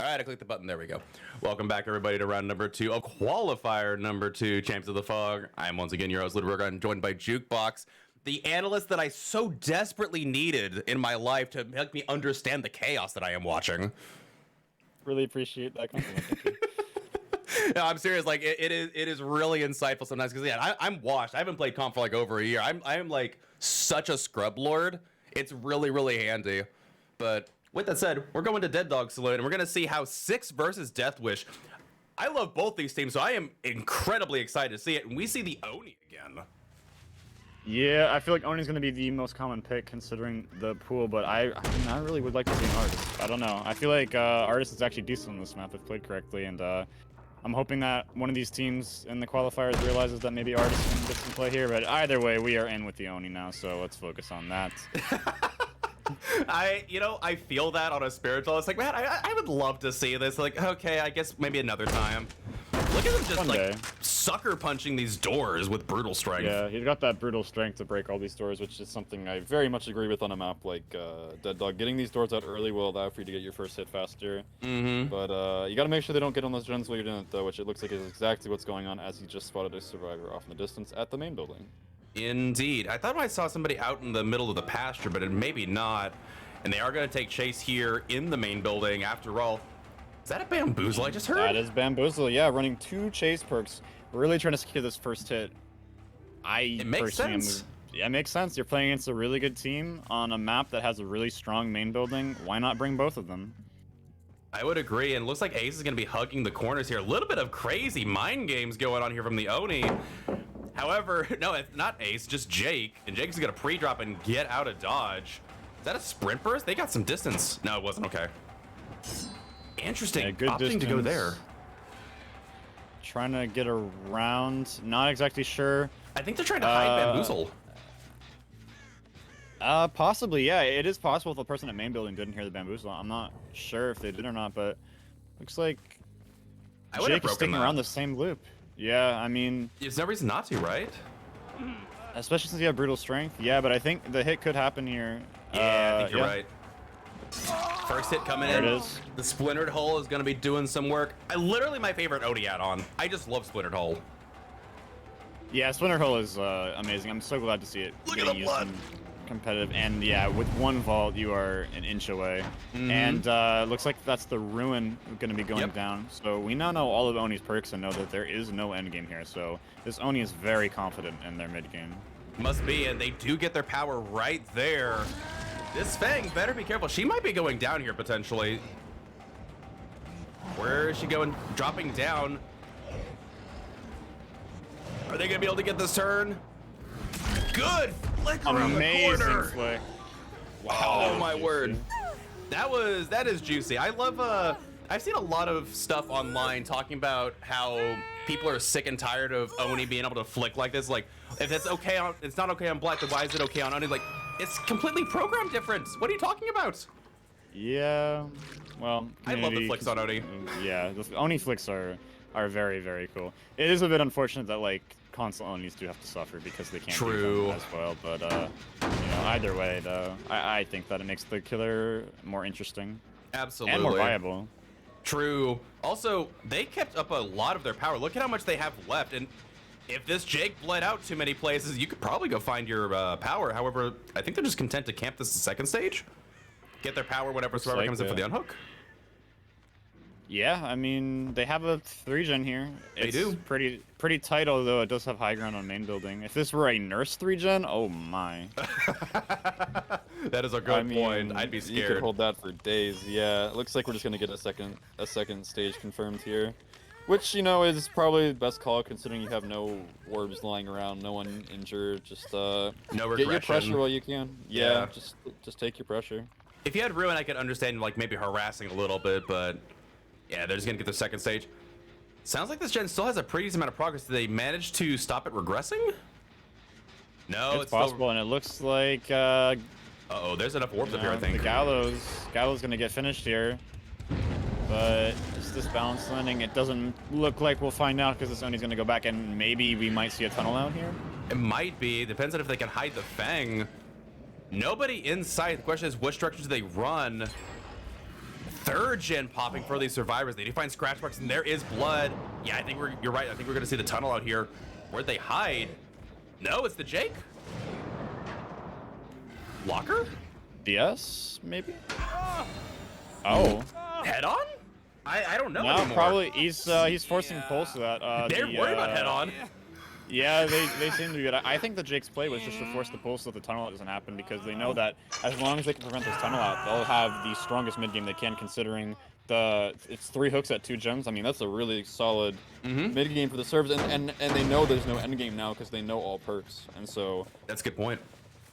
All right, I clicked the button. There we go. Welcome back, everybody, to round number 2 of Qualifier number 2, Champs of the Fog. I am once again your host, littlerugaard, joined by Jukebox, the analyst that I so desperately needed in my life to help me understand the chaos that I am watching. Really appreciate that compliment. Thank you. No, I'm serious. Like it is really insightful sometimes because yeah, I'm washed. I haven't played comp for like over a year. I am like such a scrub lord. It's really handy. But with that said, we're going to Dead Dog Saloon and we're gonna see how 6 versus Deathwish. I love both these teams, so I am incredibly excited to see it. And we see the Oni again. Yeah, I feel like Oni's going to be the most common pick considering the pool, but I really would like to see an Artist. I don't know. I feel like Artist is actually decent on this map if played correctly, and I'm hoping that one of these teams in the qualifiers realizes that maybe Artist can get some play here, but either way, we are in with the Oni now, so let's focus on that. I feel that on a spiritual. It's like, man, I would love to see this. Like, okay, I guess maybe another time. Look at him just like sucker punching these doors with brutal strength. Yeah, he's got that brutal strength to break all these doors, which is something I very much agree with on a map like Dead Dog. Getting these doors out early will allow for you to get your first hit faster. But you got to make sure they don't get on those gens while you're doing it, though, which it looks like is exactly what's going on as he just spotted a survivor off in the distance at the main building. Indeed. I thought I saw somebody out in the middle of the pasture, but maybe not. And they are going to take chase here in the main building. After all, is that a bamboozle I just heard? That is bamboozle, yeah. Running 2 chase perks. We're really trying to secure this first hit. It makes sense. Yeah, it makes sense. You're playing against a really good team on a map that has a really strong main building. Why not bring both of them? I would agree, and it looks like Ace is going to be hugging the corners here. A little bit of crazy mind games going on here from the Oni. However, no, it's not Ace, just Jake. And Jake's going to pre-drop and get out of dodge. Is that a sprint burst? They got some distance. No, it wasn't. Okay. Interesting. Yeah, good Opting distance. to go there. Trying to get around. Not exactly sure. I think they're trying to hide bamboozle. Possibly, yeah. It is possible if the person at main building didn't hear the bamboozle. I'm not sure if they did or not, but looks like Jake is sticking around the same loop. Yeah, I mean... There's no reason not to, right? Especially since you have brutal strength. Yeah, but I think the hit could happen here. Yeah, I think you're right. First hit coming in. There it is. The Splintered Hull is going to be doing some work. Literally my favorite Oni add-on. I just love Splintered Hull. Yeah, Splintered Hull is amazing. I'm so glad to see it getting used in competitive. And yeah, with 1 vault, you are an inch away. And looks like that's the Ruin going to be going down. So we now know all of Oni's perks and know that there is no endgame here. So this Oni is very confident in their mid game. Must be, and they do get their power right there. This Fang better be careful. She might be going down here potentially. Where is she going? Dropping down. Are they gonna be able to get this turn? Good flick around the corner. Flick. Wow, oh my word. That is juicy. I love I've seen a lot of stuff online talking about how people are sick and tired of Oni being able to flick like this. Like, if it's okay on, it's not okay on Black, then why is it okay on Oni? Like, it's completely program difference. What are you talking about? Yeah, well, I love the flicks on Oni. Yeah, the Oni flicks are very cool. It is a bit unfortunate that like console Onis do have to suffer because they can't do them as well. But you know, either way, though, I think that it makes the killer more interesting. Absolutely. And more viable. True. Also, they kept up a lot of their power. Look at how much they have left. And if this Jake bled out too many places, you could probably go find your power. However, I think they're just content to camp this the second stage. Get their power whenever survivor comes in for the unhook. Yeah, I mean, they have a 3-gen here. They do. Pretty tight, although it does have high ground on main building. If this were a nurse 3-gen, oh my. That is a good point. I'd be scared. You could hold that for days. Yeah, it looks like we're just gonna get a second stage confirmed here, which, you know, is probably the best call considering you have no orbs lying around, no one injured. Just no regression. Get your pressure while you can. Yeah, just take your pressure. If you had Ruin, I could understand like maybe harassing a little bit, but yeah, they're just gonna get the second stage. Sounds like this gen still has a pretty decent amount of progress. Did they manage to stop it regressing? No, it's possible, still... and it looks like uh-oh, there's enough orbs up here, I think. The Gallows gonna get finished here, but it's this balance landing. It doesn't look like we'll find out because this Oni's gonna go back, and maybe we might see a tunnel out here. It might be. Depends on if they can hide the Fang. Nobody inside. The question is, which direction do they run? third gen popping for these survivors. They do find scratch marks, and there is blood. Yeah, I think you're right. I think we're gonna see the tunnel out here. Where'd they hide? No, it's the Jake. Locker? DS, maybe? Oh. Head on? I don't know No, anymore. probably he's forcing pulse to that. They're worried about head on. Yeah, they seem to be good. I think the Jake's play was just to force the pulse so the tunnel out doesn't happen, because they know that as long as they can prevent this tunnel out, they'll have the strongest mid game they can, considering it's 3 hooks at 2 gens. I mean, that's a really solid mid game for the servers, and they know there's no end game now because they know all perks, and so That's a good point.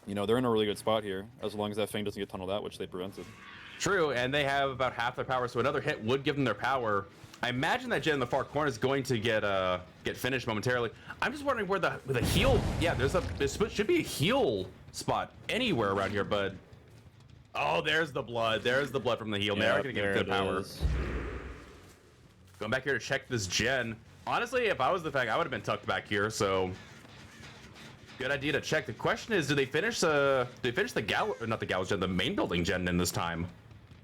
you know they're in a really good spot here as long as that Fang doesn't get tunneled out, which they prevented. True, and they have about half their power, so another hit would give them their power. I imagine that gen in the far corner is going to get finished momentarily. I'm just wondering where the heal. Yeah, there should be a heal spot anywhere around here, but oh, there's the blood. There's the blood from the heal. They're gonna get good power. Going back here to check this gen. Honestly, if I was the Fang, I would have been tucked back here. So good idea to check. The question is, do they finish the the main building gen in this time?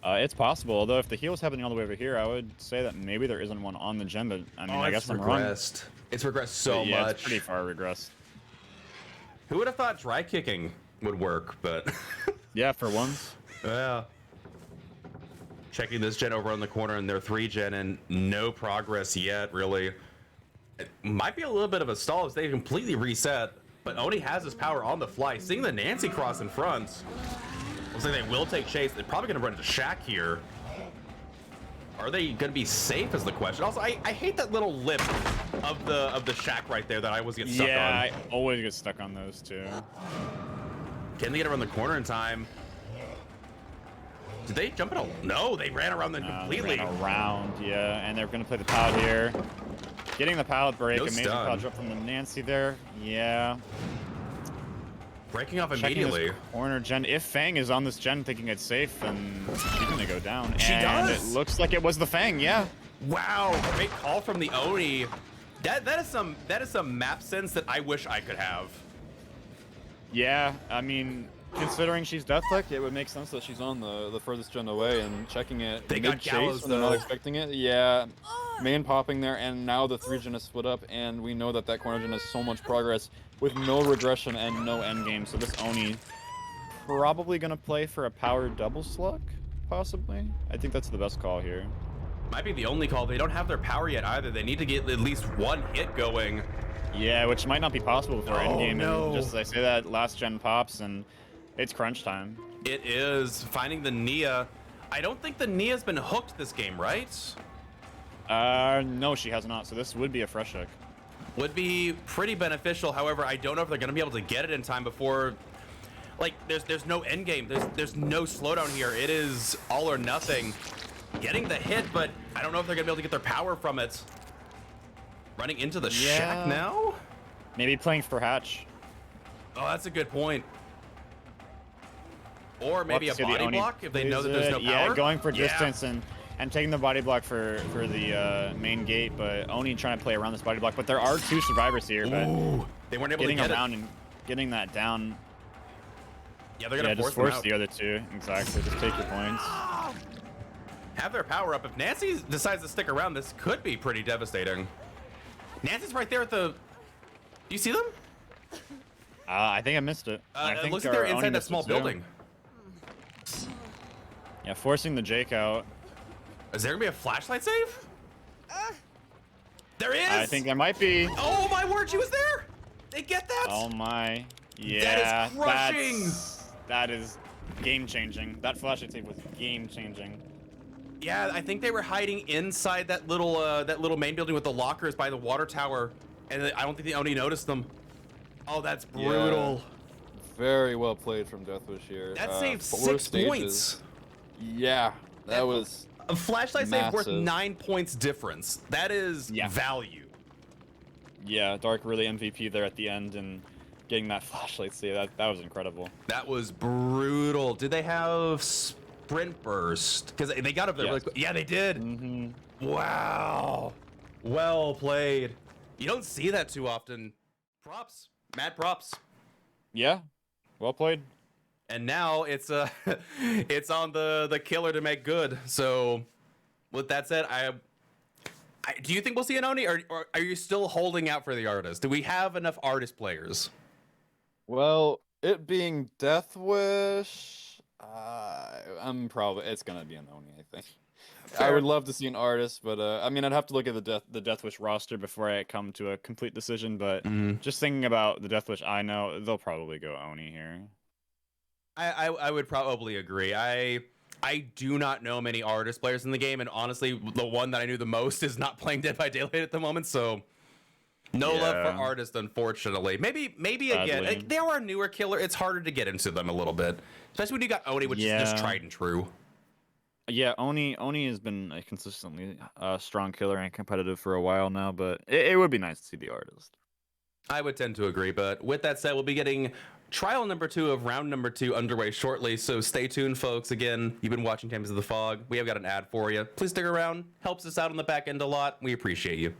It's possible, although if the heal was happening all the way over here, I would say that maybe there isn't one on the gen, but I mean, I guess I'm wrong. It's regressed so Yeah, much. it's pretty far regressed. Who would have thought dry kicking would work, but Yeah, for once. yeah. Checking this gen over on the corner in their 3 gen, and no progress yet, really. It might be a little bit of a stall as they completely reset, but Oni has his power on the fly. Seeing the Nancy cross in front, looks like they will take chase. They're probably going to run into Shaq here. Are they going to be safe is the question. Also, I hate that little lip of the Shaq right there that I always get stuck on. Yeah, I always get stuck on those too. Can they get around the corner in time? Did they jump it? No, they ran around them completely. They ran around, yeah, and they're gonna play the pallet here. Getting the pallet break, No amazing stun. pallet drop from the Nancy there. Yeah. Breaking off Checking immediately. this corner gen. If Fang is on this gen thinking it's safe, then she's gonna go down. She and does. It looks like it was the Fang, yeah. Wow, great call from the Oni. That is some map sense that I wish I could have. Yeah, I mean, considering she's Deathwish, It would make sense that she's on the furthest gen away and checking it They got mid-chase Gallows, when they're not though. expecting it. Yeah, main popping there, and now the 3 gen is split up, and we know that corner gen has so much progress with no regression and no end game. So this Oni probably gonna play for a power double slug, possibly. I think that's the best call here. Might be the only call. They don't have their power yet either. They need to get at least one hit going. Yeah, which might not be possible before Oh, endgame. no. And just as I say that, last gen pops and it's crunch time. It is finding the Nia. I don't think the Nia's been hooked this game, right? No, she has not. So this would be a fresh hook. Would be pretty beneficial. However, I don't know if they're going to be able to get it in time before. Like, there's no end game. There's no slowdown here. It is all or nothing. Getting the hit, but I don't know if they're going to be able to get their power from it. Running into the shack now? Maybe playing for Hatch. Oh, that's a good point. Or maybe a We'll have to see the body Oni block if they know that plays there's no it. power. Yeah, going for Yeah. distance and taking the body block for the main gate, but Oni trying to play around this body block. But there are 2 survivors here, but Ooh, they weren't able to getting get around it. and getting that down. Yeah, they're gonna Yeah, just force force them the out. other 2. Exactly. Just take your points. Have their power up. If Nancy decides to stick around, this could be pretty devastating. Nancy's right there at the. Do you see them? I think I missed it. I It think looks like they're our Oni inside that missed it small too. building. Yeah, forcing the Jake out. Is there gonna be a flashlight save? There is. I think there might be. Oh my word, she was there. They get that. Oh my. Yeah. crushing. That is game changing. That flashlight save was game changing. Yeah, I think they were hiding inside that little main building with the lockers by the water tower, and I don't think the Oni noticed them. Oh, that's brutal. Very well played from Deathwish here. That saved 4 6 stages. points. Yeah, that was A flashlight save worth massive. 9 points difference. That is value. Yeah, Dark really MVP there at the end and getting that flashlight save. That was incredible. That was brutal. Did they have sprint burst? Because they got up there really quick. Yeah, they did. Wow. Well played. You don't see that too often. Props. Mad props. Yeah. Well played. and now it's it's on the killer to make good. So with that said, do you think we'll see an Oni, or are you still holding out for the artist? Do we have enough artist players? Well, it being Deathwish, it's gonna be an Oni, I think. I Fair. would love to see an artist, but I mean, I'd have to look at The Deathwish roster before I come to a complete decision, but Mhm. just thinking about the Deathwish I know, they'll probably go Oni here. I would probably agree. I do not know many artist players in the game, and honestly, the one that I knew the most is not playing Dead by Daylight at the moment. So no love for Yeah. artists, unfortunately. Maybe again, Sadly. they are a newer killer. It's harder to get into them a little bit, especially when you got Oni, which is just Yeah. tried and true. Yeah, Oni has been a consistently strong killer and competitive for a while now, but it would be nice to see the artist. I would tend to agree, but with that said, we'll be getting trial number 2 of round number 2 underway shortly, so stay tuned, folks. Again, you've been watching Champions of the Fog. We have got an ad for you. Please stick around. Helps us out on the back end a lot. We appreciate you.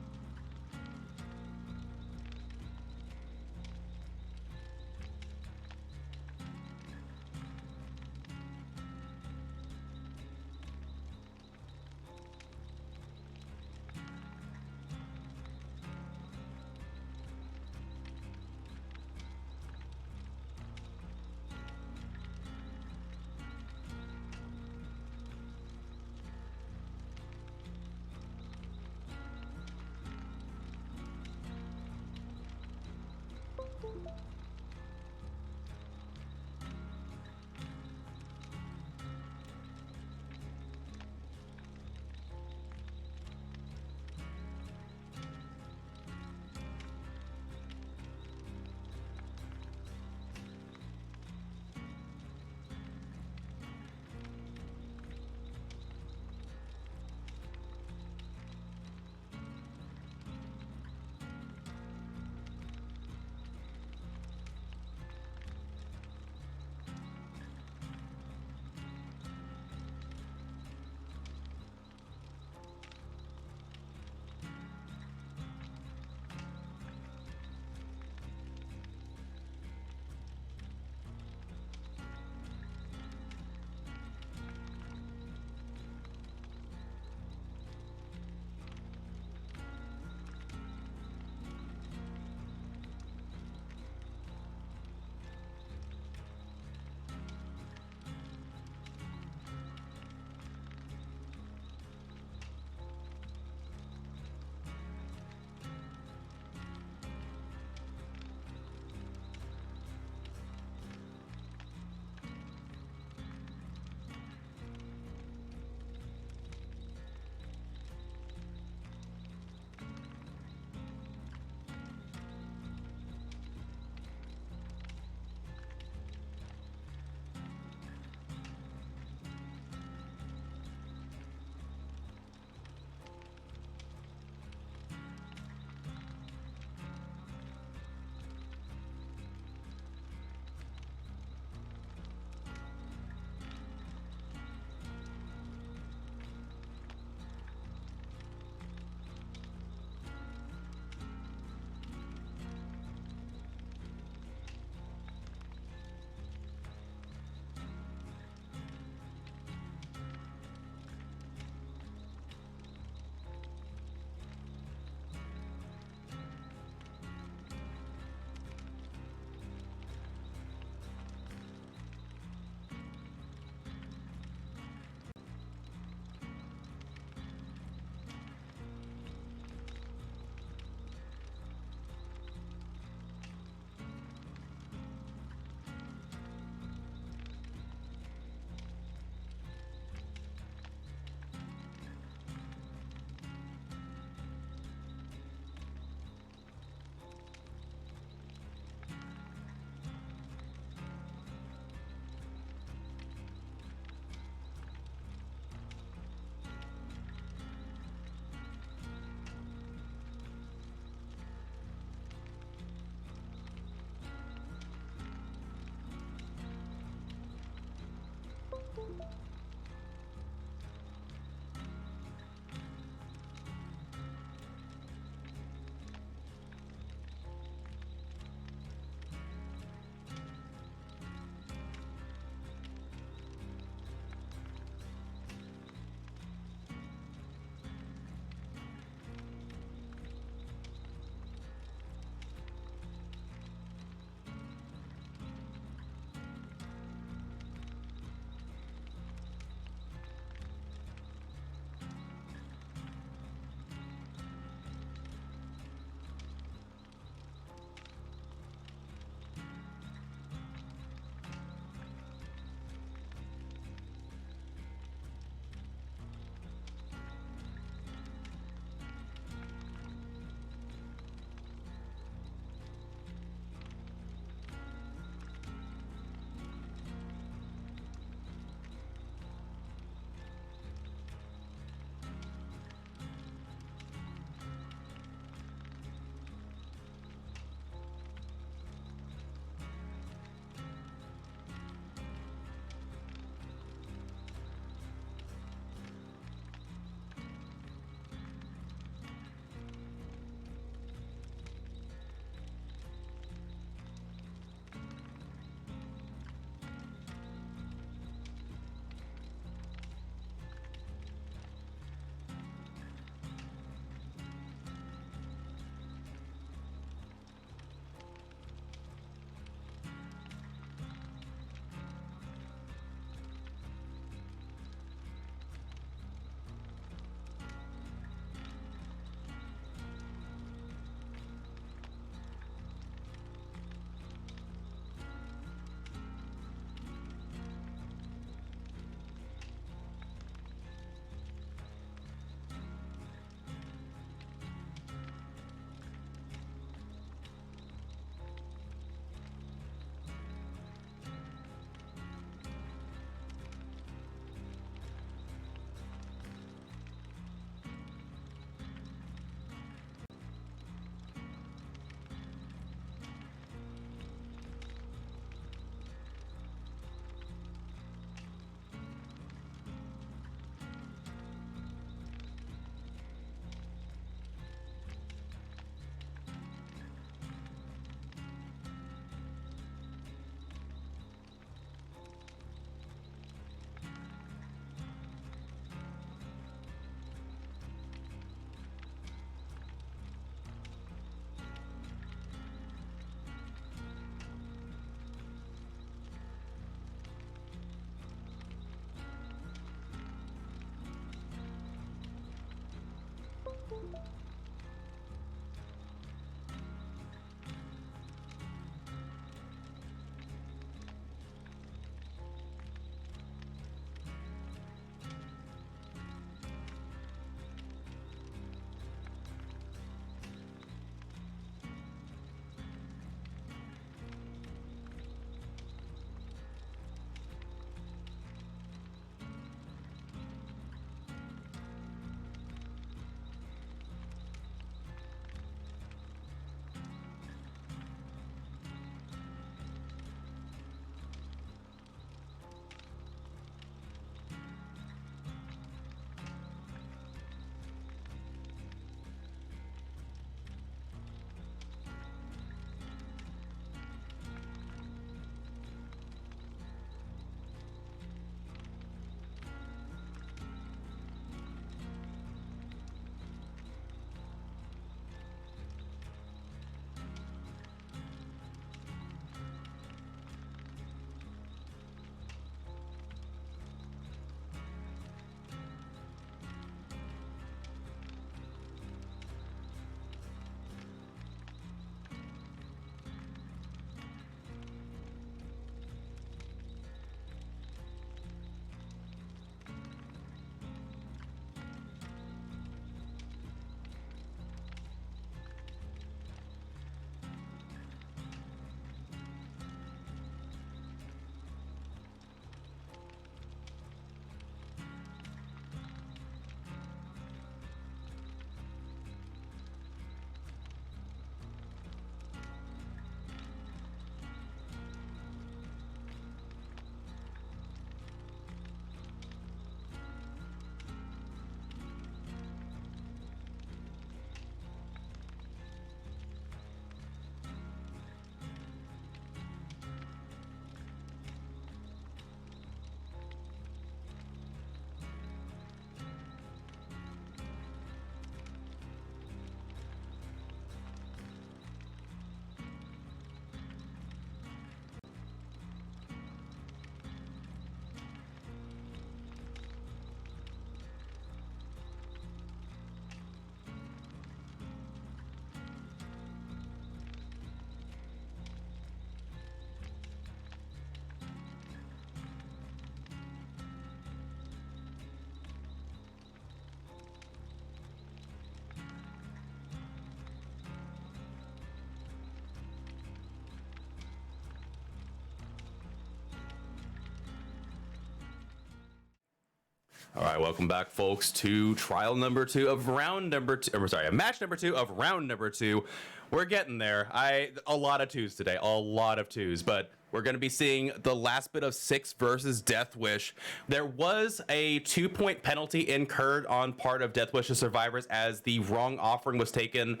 All right, welcome back, folks, to trial number 2 of round number 2. Or sorry, match number 2 of round number 2. We're getting there. A lot of 2s today, a lot of 2s, but we're going to be seeing the last bit of 6 versus Deathwish. There was a 2-point penalty incurred on part of Deathwish's survivors as the wrong offering was taken.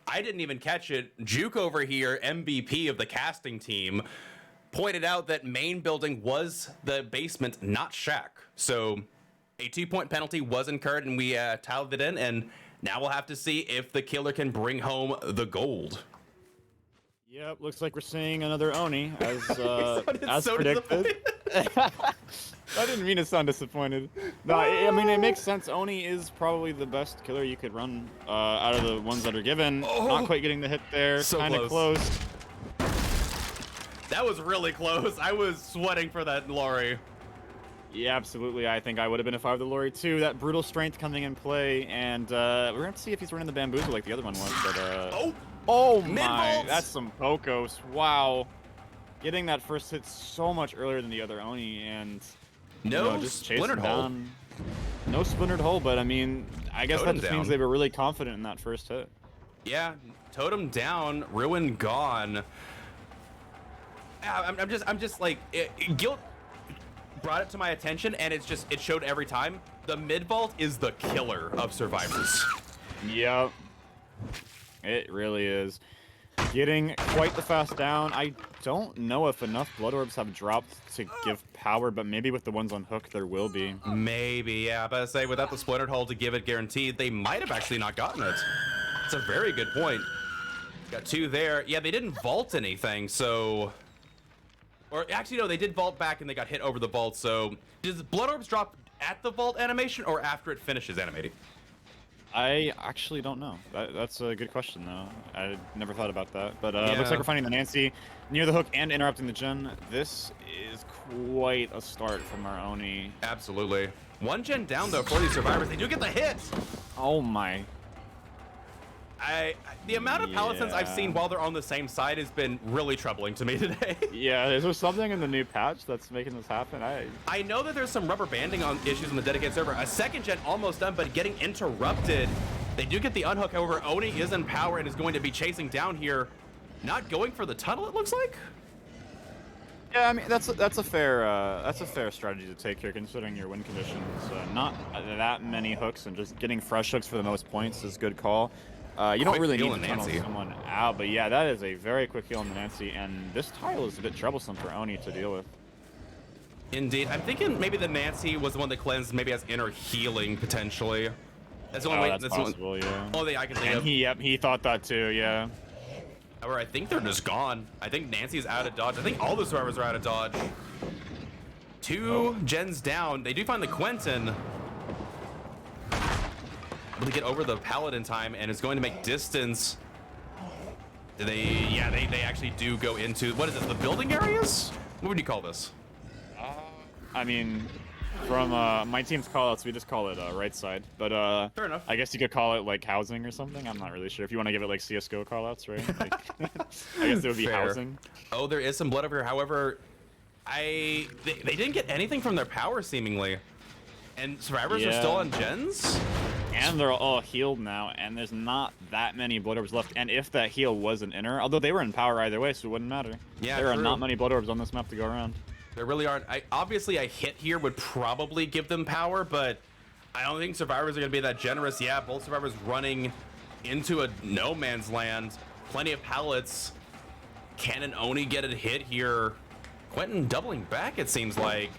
I didn't even catch it. Juke over here, MVP of the casting team, pointed out that main building was the basement, not shack. So a 2-point penalty was incurred, and we tallied it in, and now we'll have to see if the killer can bring home the gold. Yep, looks like we're seeing another Oni, as so predicted. I didn't mean to sound disappointed. No, I mean, it makes sense. Oni is probably the best killer you could run out of the ones that are given. Not quite getting the hit there, So kind of close. That was really close. I was sweating for that Lori. Yeah, absolutely. I think I would have been if I were the Lori too. That brutal strength coming in play, and we're going to see if he's running the bamboozle like the other one was. But oh my, Mid-vaults. that's some Pokos. Wow. Getting that first hit so much earlier than the other Oni, and just chasing splintered hole. down. No splintered hole, but I mean, I guess Totem that just down. means they were really confident in that first hit. Yeah, totem down, ruin gone. I'm just like guilt brought it to my attention, and it showed every time. The mid vault is the killer of survivors. Yep. It really is. Getting quite the fast down. I don't know if enough blood orbs have dropped to give power, but maybe with the ones on hook there will be. Maybe, yeah. But I say without the splintered hole to give it guaranteed, they might have actually not gotten it. It's a very good point. Got 2 there. Yeah, they didn't vault anything, so. Or actually, no, they did vault back and they got hit over the vault. So does blood orbs drop at the vault animation or after it finishes animating? I actually don't know. That's a good question, though. I never thought about that. But looks Yeah. like we're finding the Nancy near the hook and interrupting the gen. This is quite a start from our Oni. Absolutely. One gen down, though, for these survivors. They do get the hit. Oh my. The amount of Paladins I've Yeah. seen while they're on the same side has been really troubling to me today. Yeah, is there something in the new patch that's making this happen? I know that there's some rubber banding on issues on the dedicated server. A second gen almost done, but getting interrupted. They do get the unhook. However, Oni is in power and is going to be chasing down here. Not going for the tunnel, it looks like. Yeah, I mean that's a fair strategy to take here, considering your win conditions. Not that many hooks, and just getting fresh hooks for the most points is a good call. You don't Quick really heal need on to tunnel Nancy. someone out, but yeah, that is a very quick heal on the Nancy, and this tile is a bit troublesome for Oni to deal with. Indeed. I'm thinking maybe the Nancy was the one that cleansed, maybe has inner healing potentially. That's the only way. That's That's the possible, yeah. only thing I can think And of. he thought that too, yeah. However, I think they're just gone. I think Nancy's out of dodge. I think all the survivors are out of dodge. Two gens down. They do find the Quentin. Able to get over the Paladin time and is going to make distance. They actually do go into, what is this, the building areas? What would you call this? I mean, from my team's callouts, we just call it right side. But Fair enough. I guess you could call it like housing or something. I'm not really sure. If you want to give it like CS:GO callouts, right? Like, I guess it would be Fair. housing. Oh, there is some blood over here. However, they didn't get anything from their power seemingly. And survivors are still Yeah. on gens? And they're all healed now, and there's not that many blood orbs left. And if that heal was an inner, although they were in power either way, so it wouldn't matter. Yeah, there are true. not many blood orbs on this map to go around. There really aren't. Obviously, a hit here would probably give them power, but I don't think survivors are going to be that generous. Yeah, both survivors running into a no man's land. Plenty of pallets. Can an Oni get a hit here? Quentin doubling back, it seems like.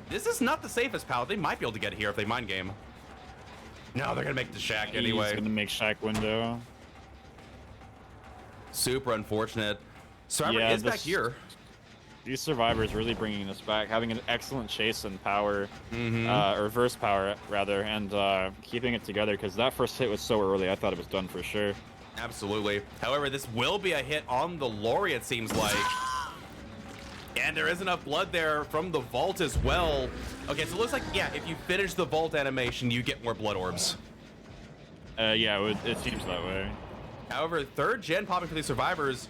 This is not the safest pallet. They might be able to get it here if they mind game. No, they're going to make the shack He's anyway. gonna make shack window. Super unfortunate. Survivor Yeah, is back this- here. These survivors really bringing us back, having an excellent chase and power, Mm-hmm. or reverse power rather, and keeping it together, because that first hit was so early. I thought it was done for sure. Absolutely. However, this will be a hit on the Lori, it seems like. And there is enough blood there from the vault as well. Okay, so it looks like, yeah, if you finish the vault animation, you get more blood orbs. Yeah, it seems that way. However, third gen popping for these survivors.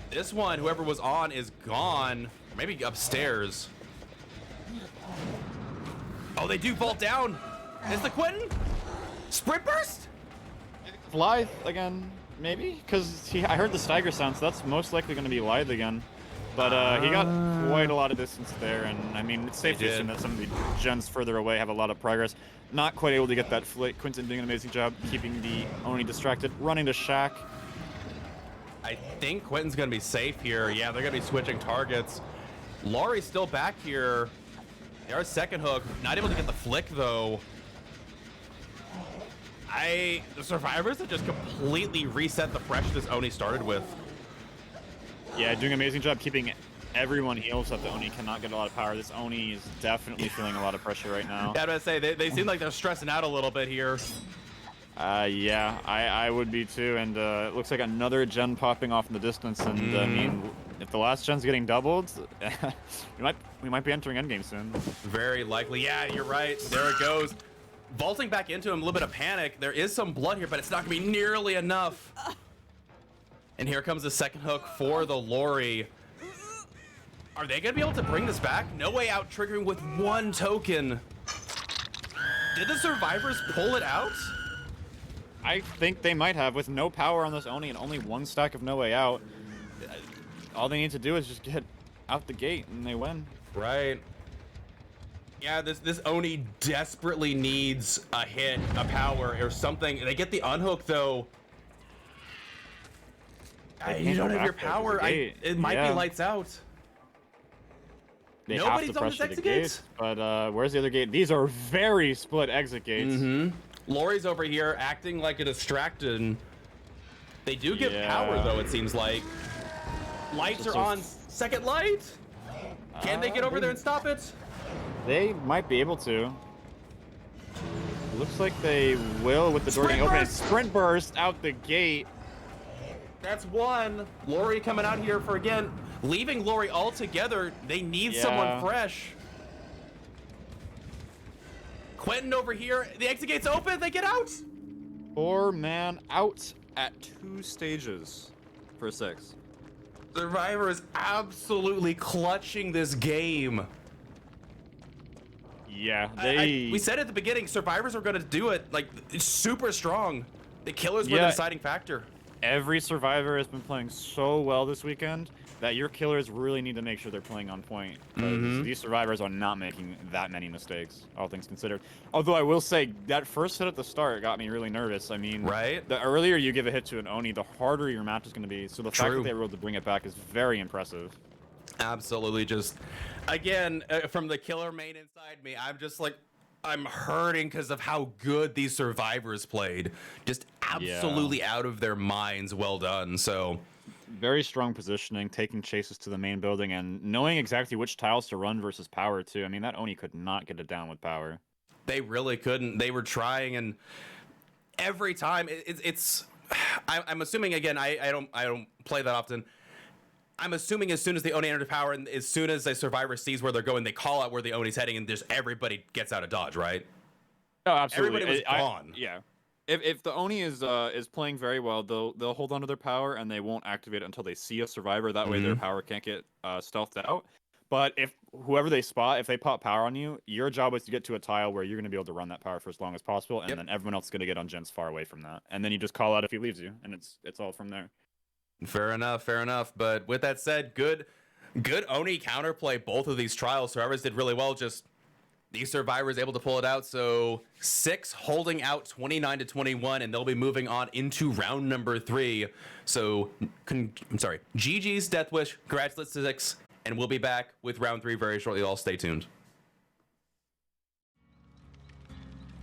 This one, whoever was on, is gone. Or maybe upstairs. Oh, they do vault down. Is the Quentin? Sprint burst? Lithe again, maybe? Because I heard the stagger sound, so that's most likely going to be Lithe again. But he got quite a lot of distance there, and I mean, it's safe He to did. assume that some of the gens further away have a lot of progress. Not quite able to get that flick. Quentin doing an amazing job keeping the Oni distracted, running to shack. I think Quentin's going to be safe here. Yeah, they're going to be switching targets. Laurie's still back here. There's second hook. Not able to get the flick, though. The survivors have just completely reset the pressure this Oni started with. Yeah, doing an amazing job keeping everyone healed so that the Oni cannot get a lot of power. This Oni is definitely feeling a lot of pressure right now. Yeah, I was gonna say, they seem like they're stressing out a little bit here. Yeah, I would be too, and it looks like another gen popping off in the distance, and I mean, if the last gen's getting doubled, we might be entering endgame soon. Very likely. Yeah, you're right. There it goes. Vaulting back into him, a little bit of panic. There is some blood here, but it's not gonna be nearly enough. And here comes the second hook for the Lori. Are they gonna be able to bring this back? No way out, triggering with one token. Did the survivors pull it out? I think they might have, with no power on this Oni and only one stack of No Way Out. All they need to do is just get out the gate, and they win. Right. Yeah, this Oni desperately needs a hit, a power, or something. They get the unhook, though. You don't have your power. It might be lights out. They Nobody's have to on this pressure the exit gate, gate? but where's the other gate? These are very split exit gates. Lori's over here acting like a distracted. They do get Yeah. power, though, it seems like. Lights Just are a- on. Second light? Can they get over there and stop it? They might be able to. Looks like they will with the door Sprint getting open. burst! Sprint burst out the gate. That's one. Lori coming out here for, again, leaving Lori altogether. They need someone fresh. Quentin over here. The exit gate's open. They get out. 4-man out at 2 stages for 6. Survivor is absolutely clutching this game. Yeah, We said at the beginning, Survivors are going to do it. Like, it's super strong. The killers were the deciding factor. Every Survivor has been playing so well this weekend that your killers really need to make sure they're playing on point. Because these Survivors are not making that many mistakes, all things considered. Although I will say, that first hit at the start got me really nervous. I mean, the earlier you give a hit to an Oni, the harder your match is going to be. So the fact that they were able to bring it back is very impressive. Absolutely. Just, again, from the killer main inside me, I'm just like, I'm hurting because of how good these Survivors played. Just absolutely out of their minds. Well done. So very strong positioning, taking chases to the main building, and knowing exactly which tiles to run versus power too. I mean, that Oni could not get it down with power. They really couldn't. They were trying, and every time it's. I'm assuming again. I don't play that often. I'm assuming as soon as the Oni enters power, and as soon as a Survivor sees where they're going, they call out where the Oni's heading, and just everybody gets out of dodge, right? Oh, absolutely. Everybody was gone. Yeah. If the Oni is playing very well, they'll hold onto their power and they won't activate it until they see a Survivor. That way their power can't get stealthed out. But if whoever they spot, if they pop power on you, your job is to get to a tile where you're going to be able to run that power for as long as possible, and then everyone else is going to get on gens far away from that. And then you just call out if he leaves you, and it's all from there. Fair enough, fair enough. But with that said, good Oni counterplay. Both of these trials, Survivors did really well. Just these Survivors able to pull it out. So 6 holding out 29-21, and they'll be moving on into round number 3. So I'm sorry, GG's Deathwish. Congrats to 6, and we'll be back with round 3 very shortly. All stay tuned.